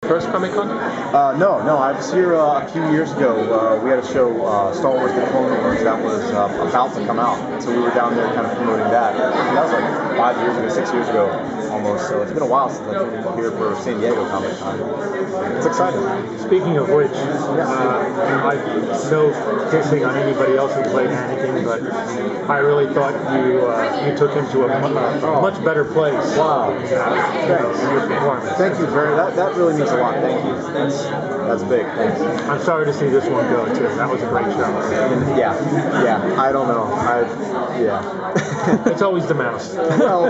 First Comic Con? No, I was here a few years ago. We had a show, Star Wars: The Clone Wars, that was about to come out. So we were down there kind of promoting that. And that was like 5 years ago, 6 years ago almost. So it's been a while since I've been here for San Diego Comic Con. It's exciting. Speaking of which, I no dissing on anybody else who played Anakin, but I really thought you took him to a much better place. Wow. Thanks. Your performance. Thank you that really means a lot. Thank you. That's big. Thanks. I'm sorry to see this one go too. That was a great show. Yeah. I don't know. It's always the mouse. Well,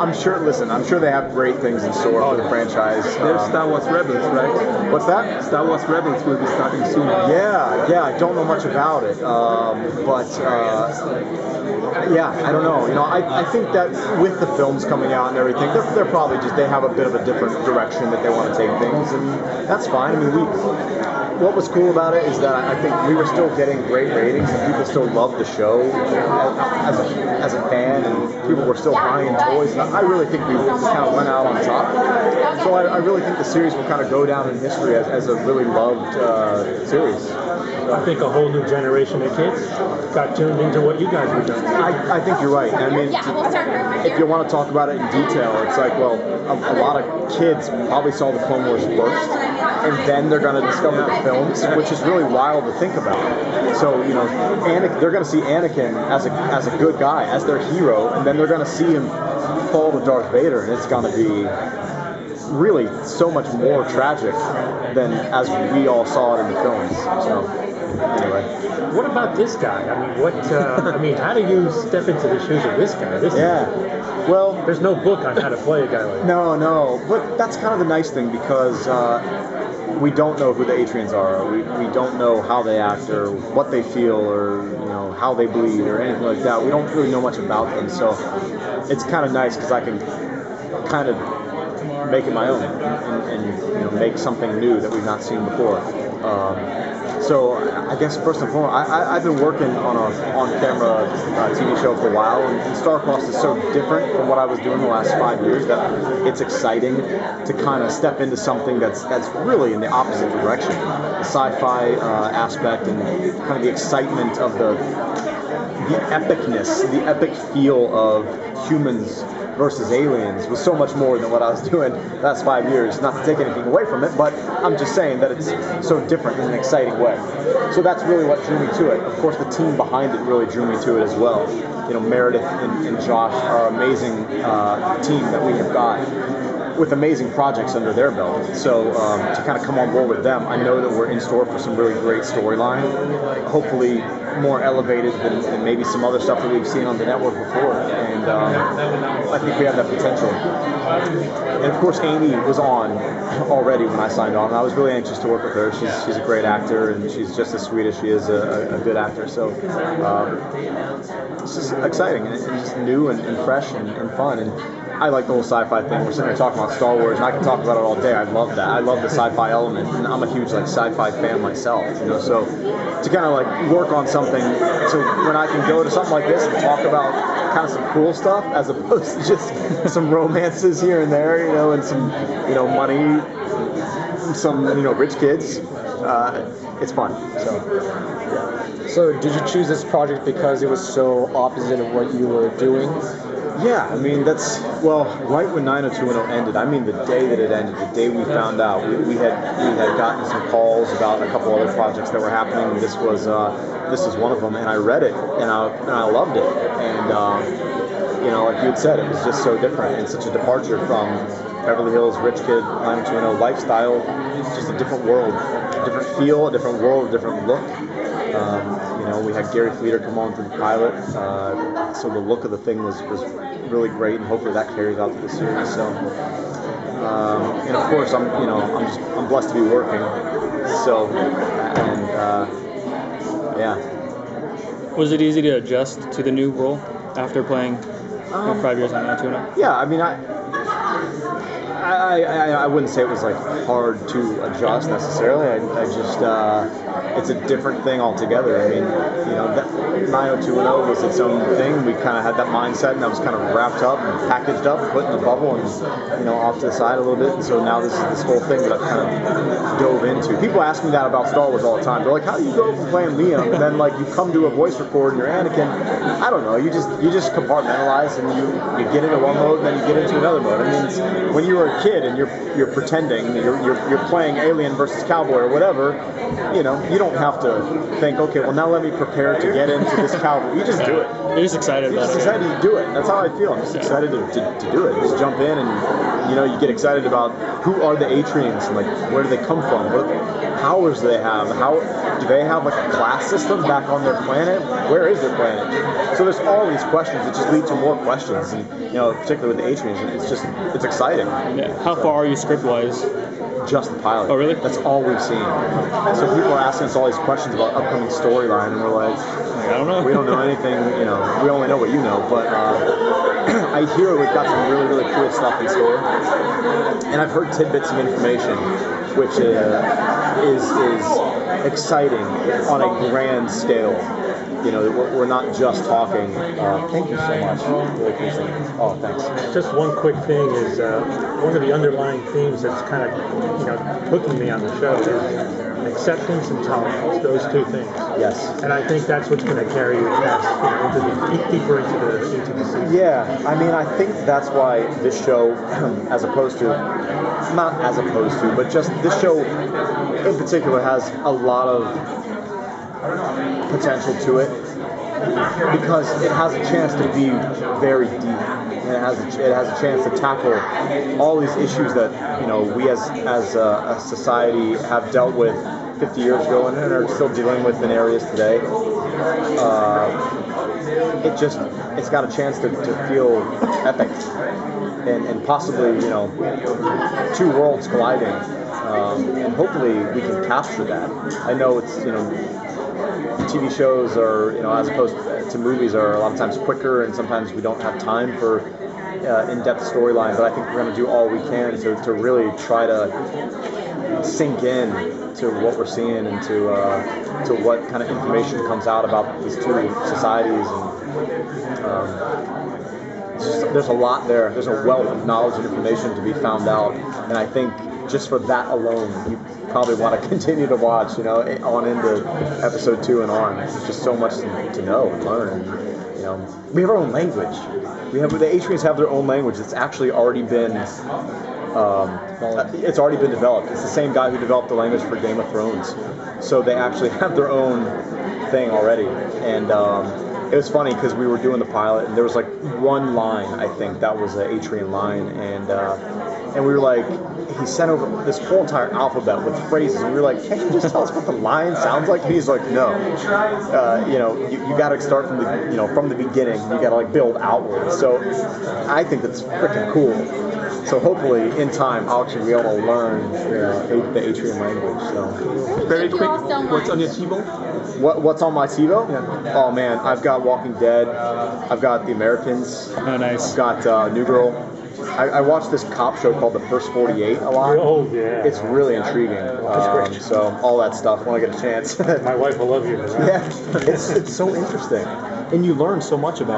I'm sure they have great things in store for the franchise. There's Star Wars Rebels, right? What's that? Star Wars Rebels will be starting soon. Yeah, I don't know much about it, I don't know. I think that with the films coming out and everything, they're probably they have a bit of a different direction that they want to take things, and that's fine. I mean, what was cool about it is that I think we were still getting great ratings and people still loved the show as a fan, and people were still buying toys. And I really think we kind of went out on top. So I really think the series will kind of go down in history as a really loved series. I think a whole new generation of kids got tuned into what you guys were doing. I think you're right. I mean, if you want to talk about it in detail, it's like, well, a lot of kids probably saw the Clone Wars first, and then they're going to discover the films, which is really wild to think about. So, they're going to see Anakin as a good guy, as their hero, and then they're going to see him fall to Darth Vader, and it's going to be really so much more tragic than as we all saw it in the films. So, anyway. What about this guy? I mean, how do you step into the shoes of this guy? Well, there's no book on how to play a guy like that. No, but that's kind of the nice thing because we don't know who the Atrians are. We don't know how they act or what they feel or how they bleed or anything like that. We don't really know much about them, so it's kind of nice because I can kind of make it my own and make something new that we've not seen before. So I guess first and foremost, I've been working on a on-camera TV show for a while, and Starcrossed is so different from what I was doing the last 5 years that it's exciting to kind of step into something that's really in the opposite direction. The sci-fi aspect and kind of the excitement of the epicness, the epic feel of humans versus aliens was so much more than what I was doing the last 5 years. Not to take anything away from it, but I'm just saying that it's so different in an exciting way. So that's really what drew me to it. Of course, the team behind it really drew me to it as well. Meredith and Josh are an amazing team that we have got with amazing projects under their belt. So to kind of come on board with them, I know that we're in store for some really great storyline, hopefully more elevated than maybe some other stuff that we've seen on the network before. And I think we have that potential. And of course, Amy was on already when I signed on, and I was really anxious to work with her. She's a great actor, and she's just as sweet as she is a good actor. So it's just exciting, and it's just new and fresh and fun. And I like the whole sci-fi thing. We're sitting here talking about Star Wars, and I can talk about it all day. I love that. I love the sci-fi element, and I'm a huge sci-fi fan myself. So to kind of work on something, so when I can go to something like this and talk about kind of some cool stuff as opposed to just some romances here and there, and some money, some rich kids. It's fun. So did you choose this project because it was so opposite of what you were doing? Yeah, I mean, right when 90210 ended, the day that it ended, the day we found out, we had gotten some calls about a couple other projects that were happening, and this was one of them, and I read it, and I loved it, and like you had said, it was just so different, and such a departure from Beverly Hills, rich kid, 90210 lifestyle. It's just a different world, a different feel, a different world, a different look. We had Gary Fleeter come on for the pilot, so the look of the thing was really great, and hopefully that carries out to the series. So, and of course, I'm blessed to be working. So, and yeah. Was it easy to adjust to the new role after playing 5 years on 90210? Yeah, I mean, I wouldn't say it was hard to adjust necessarily. I just it's a different thing altogether. I mean, 90210 was its own thing. We kind of had that mindset, and that was kind of wrapped up and packaged up, put in a bubble, and off to the side a little bit. And so now this is this whole thing that I've kind of dove into. People ask me that about Star Wars all the time. They're like, "How do you go from playing Liam and then like you come to a voice record and you're Anakin?" I don't know. You just compartmentalize and you get into one mode, and then you get into another mode. I mean, it's, when you were a kid and you're pretending, you're playing alien versus cowboy or whatever, you don't have to think, okay, well now let me prepare to get into this cowboy. You just do it. You're just excited You're about just it. excited to do it. That's how I feel. I'm just excited to do it. Just jump in and you get excited about who are the Atrians and like where do they come from? What powers do they have? How do they have like a class system back on their planet? Where is their planet? So there's all these questions that just lead to more questions, and particularly with the Atrians, it's exciting. Yeah. How far are you script-wise? Just the pilot. Oh, really? That's all we've seen. So people are asking us all these questions about upcoming storyline, and we're like, I don't know. we don't know anything. We only know what you know. But I hear we've got some really, really cool stuff in store, and I've heard tidbits of information, which is exciting on a grand scale. We're not just talking. Thank you so much. Really appreciate it. Oh, thanks. Just one quick thing is one of the underlying themes that's kind of hooking me on the show is acceptance and tolerance. Those two things. Yes. And I think that's what's going to carry you past, deeper into the season. Yeah, I mean, I think that's why this show, but just this show in particular has a lot of potential to it because it has a chance to be very deep, and it has a chance to tackle all these issues that we as a society have dealt with 50 years ago and are still dealing with in areas today. It's got a chance to feel epic and possibly two worlds colliding, and hopefully we can capture that. I know it's TV shows are, as opposed to movies, are a lot of times quicker, and sometimes we don't have time for in-depth storyline, but I think we're going to do all we can to really try to sink in to what we're seeing and to what kind of information comes out about these two societies. And there's a lot there. There's a wealth of knowledge and information to be found out, and I think just for that alone, you probably want to continue to watch, on into episode 2 and on. There's just so much to know and learn. And, we have our own language. The Atrians have their own language. It's actually already been, developed. It's the same guy who developed the language for Game of Thrones. So they actually have their own thing already. And it was funny because we were doing the pilot, and there was like one line, I think, that was an Atrian line, and we were like, he sent over this whole entire alphabet with phrases, and we were like, can't you just tell us what the line sounds like? And he's like, no, you got to start from the beginning. You got to like build outward. So I think that's freaking cool. So hopefully in time I'll actually be able to learn the Atrian language. So Very quick, what's on your TiVo? what's on my TiVo? Yeah. Oh man, I've got Walking Dead. I've got The Americans. Oh, nice. I've got New Girl. I watched this cop show called The First 48 a lot. Oh, yeah. It's really intriguing. So all that stuff when I get a chance. My wife will love you for that. Yeah, it's so interesting, and you learn so much about